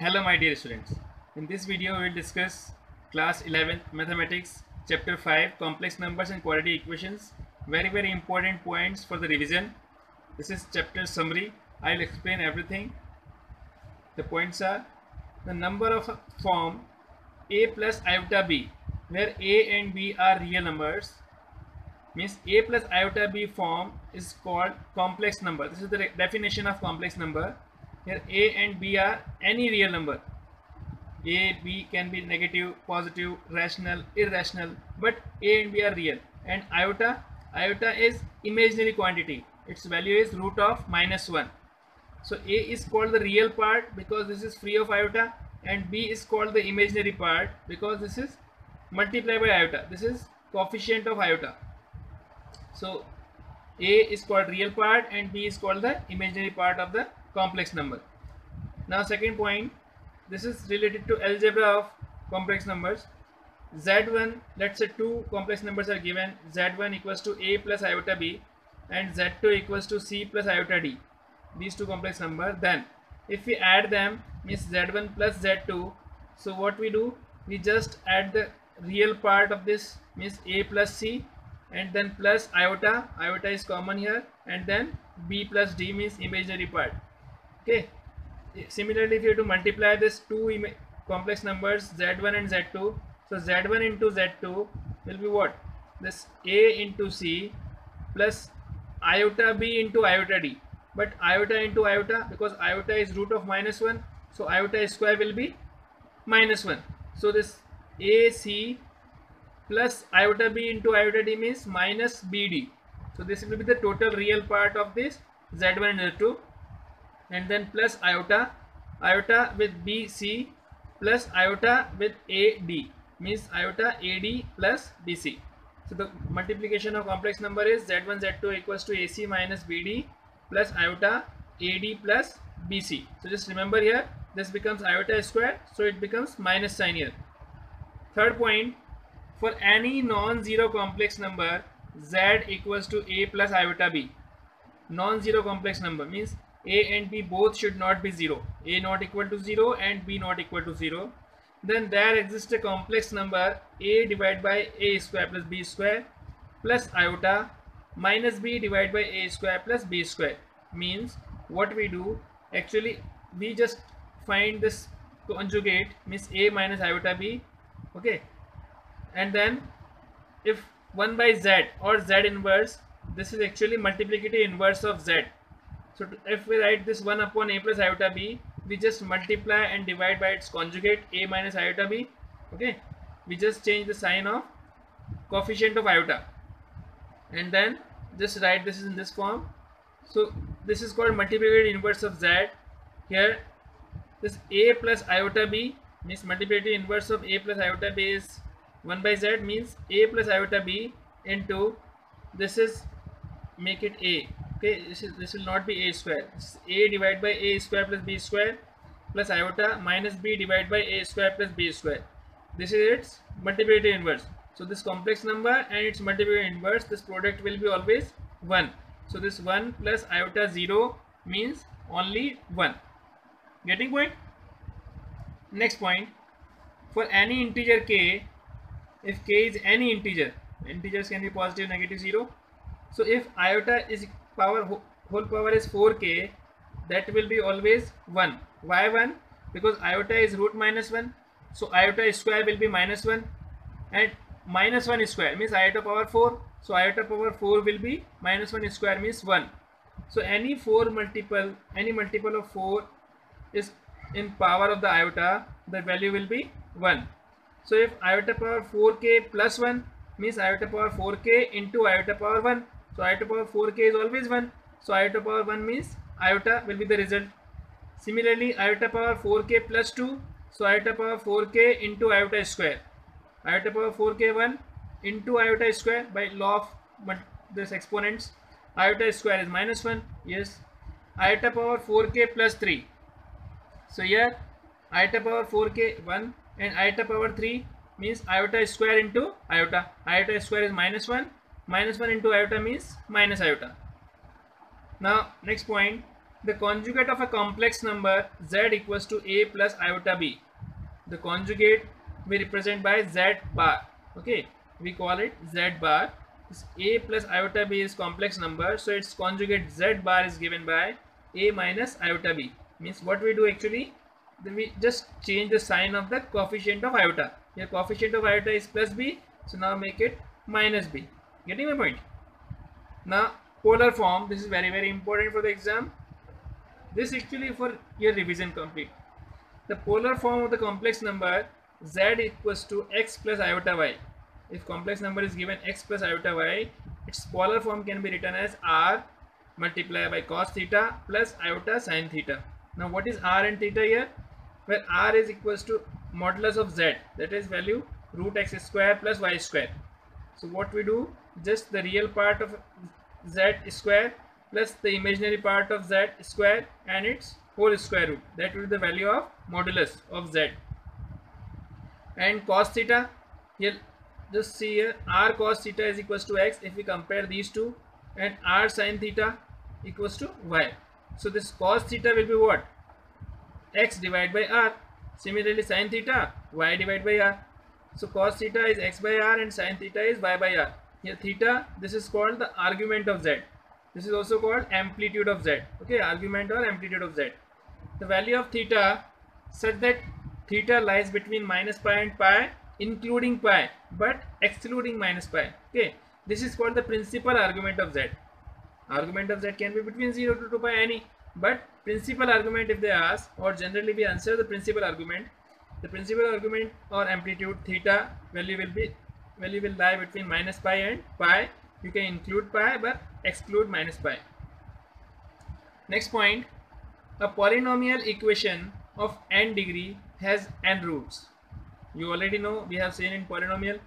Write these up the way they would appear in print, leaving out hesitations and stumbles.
Hello my dear students. In this video we will discuss class 11th mathematics chapter 5 complex numbers and quadratic equations. Very important points for the revision. This is chapter summary. I will explain everything. The points are the number of form a plus iota b where a and b are real numbers means a plus iota b form is called complex number. This is the definition of complex number. Here a and b are any real number. A, B can be negative, positive, rational, irrational, but A and B are real. And iota is imaginary quantity. Its value is root of -1. So A is called the real part because this is free of iota, and B is called the imaginary part because this is multiplied by iota. This is coefficient of iota. So A is called real part and B is called the imaginary part of the complex number. Now second point, this is related to algebra of complex numbers. Z1, let's say two complex numbers are given, Z1 equals to A plus iota B and Z2 equals to C plus iota D. These two complex numbers. Then if we add them, means Z1 plus Z2, so what we do, we just add the real part of this, means A plus C, and then plus iota is common here, and then B plus D means imaginary part. Okay. Similarly, if you have to multiply this two complex numbers Z1 and Z2, so Z1 into Z2 will be what? This A into C plus iota B into iota D. But iota into iota, because iota is root of -1, so iota square will be -1. So this AC plus iota B into iota D means minus BD. So this will be the total real part of this Z1 and Z2. And then plus iota with BC plus iota with AD means iota AD plus BC. So the multiplication of complex number is Z1 Z2 equals to AC minus BD plus iota AD plus BC. So just remember here, this becomes iota square, so it becomes minus sign here. Third point, for any non-zero complex number Z equals to A plus iota B. Non-zero complex number means A and B both should not be 0. A not equal to 0 and B not equal to 0. Then there exists a complex number A divided by A square plus B square plus iota minus B divided by A square plus B square. Means what we do, actually we just find this conjugate, means A minus iota B. Okay. And then if 1 by Z or Z inverse, this is actually multiplicative inverse of Z. So if we write this 1 upon A plus iota B, we just multiply and divide by its conjugate A minus iota B. Okay, we just change the sign of coefficient of iota and then just write this in this form. So this is called multiplicative inverse of Z. Here this A plus iota B means multiplicative inverse of A plus iota B is 1 by Z, means A plus iota B into this is, make it A. Okay, this will not be A square. This is A divided by A square plus B square plus iota minus B divided by A square plus B square. This is its multiplicative inverse. So this complex number and its multiplicative inverse, this product will be always 1. So this 1 plus iota 0 means only 1. Getting point? Next point, for any integer k, if k is any integer, integers can be positive, negative, 0. So if iota is whole power is 4k, that will be always 1. Why 1? Because iota is root -1, so iota square will be -1, and -1 square means iota power 4, so iota power 4 will be -1 square means 1. So any multiple of 4 is in power of the iota, the value will be 1. So if iota power 4k plus 1 means iota power 4k into iota power 1. So iota power 4k is always 1. So iota power 1 means iota will be the result. Similarly, iota power 4k plus 2. So iota power 4k into iota square. Iota power 4k 1 into iota square by law of this exponents. Iota square is -1. Yes. Iota power 4k plus 3. So here iota power 4k 1 and iota power 3 means iota square into iota. Iota square is -1 into iota means minus iota. Now next point, The conjugate of a complex number z equals to a plus iota b. The conjugate we represent by z bar. Okay, we call it z bar. This a plus iota b is complex number, so its conjugate z bar is given by a minus iota b. Means what we do actually, then we just change the sign of the coefficient of iota. Here coefficient of iota is plus b, so now make it minus b. Getting my point? Now polar form, this is very important for the exam. This actually for your revision complete. The polar form of the complex number z equals to x plus iota y. If complex number is given x plus iota y, its polar form can be written as r multiplied by cos theta plus iota sin theta. Now what is r and theta here? Where r is equals to modulus of z, that is value root x square plus y square. So what we do, just the real part of z square plus the imaginary part of z square and its whole square root, that will be the value of modulus of z. And cos theta, here just see here, r cos theta is equals to x if we compare these two, and r sin theta equals to y. So this cos theta will be what? X divided by r. Similarly sin theta, y divided by r. So cos theta is x by r and sin theta is y by r. Here theta, this is called the argument of z. This is also called amplitude of z. Okay, argument or amplitude of z. The value of theta such that theta lies between minus pi and pi, including pi but excluding minus pi. Okay, this is called the principal argument of z. Argument of z can be between 0 to 2 pi any, but principal argument if they ask, or generally we answer the principal argument. The principal argument or amplitude theta value will lie between minus pi and pi. You can include pi but exclude minus pi. Next point, a polynomial equation of n degree has n roots. You already know, we have seen in polynomial,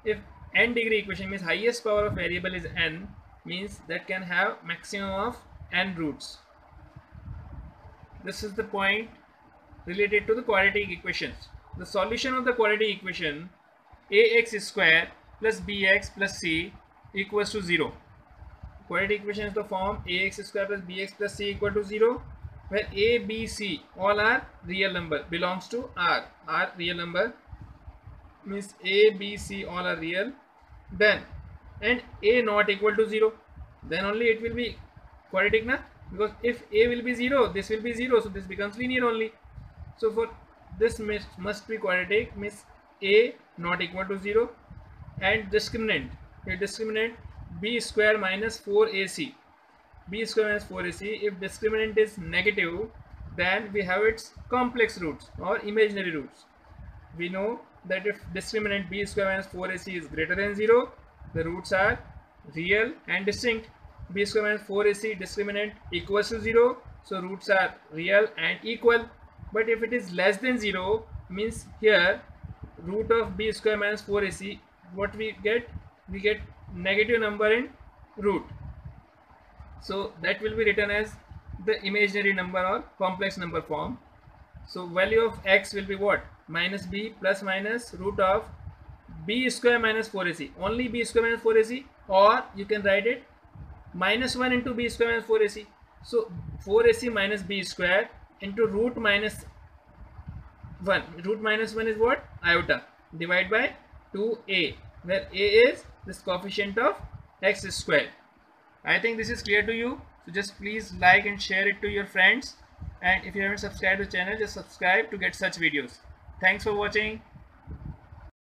if n degree equation means highest power of variable is n, means that can have maximum of n roots. This is the point related to the quadratic equations. The solution of the quadratic equation ax square plus bx plus c equals to 0. Quadratic equation is the form ax square plus bx plus c equal to 0, where a, b, c all are real number, belongs to r. R real number means a, b, c all are real. Then and a not equal to 0, then only it will be quadratic, na? Because if a will be 0, this will be 0, so this becomes linear only. So for this must be quadratic, means a not equal to 0, and discriminant. Here discriminant b square minus 4ac. B square minus 4ac. If discriminant is negative, then we have its complex roots or imaginary roots. We know that if discriminant b square minus 4ac is greater than 0, the roots are real and distinct. B square minus 4ac discriminant equals to 0, so roots are real and equal. But if it is less than 0, means here root of b square minus 4ac, what we get? We get negative number in root. So that will be written as the imaginary number or complex number form. So value of x will be what? Minus b plus minus root of b square minus 4ac. Only b square minus 4ac, or you can write it minus 1 into b square minus 4ac. So 4ac minus b square into root minus 1. Root minus 1 is what? Iota. Divide by 2a, where a is this coefficient of x square. I think this is clear to you. So just please like and share it to your friends. And if you haven't subscribed to the channel, just subscribe to get such videos. Thanks for watching.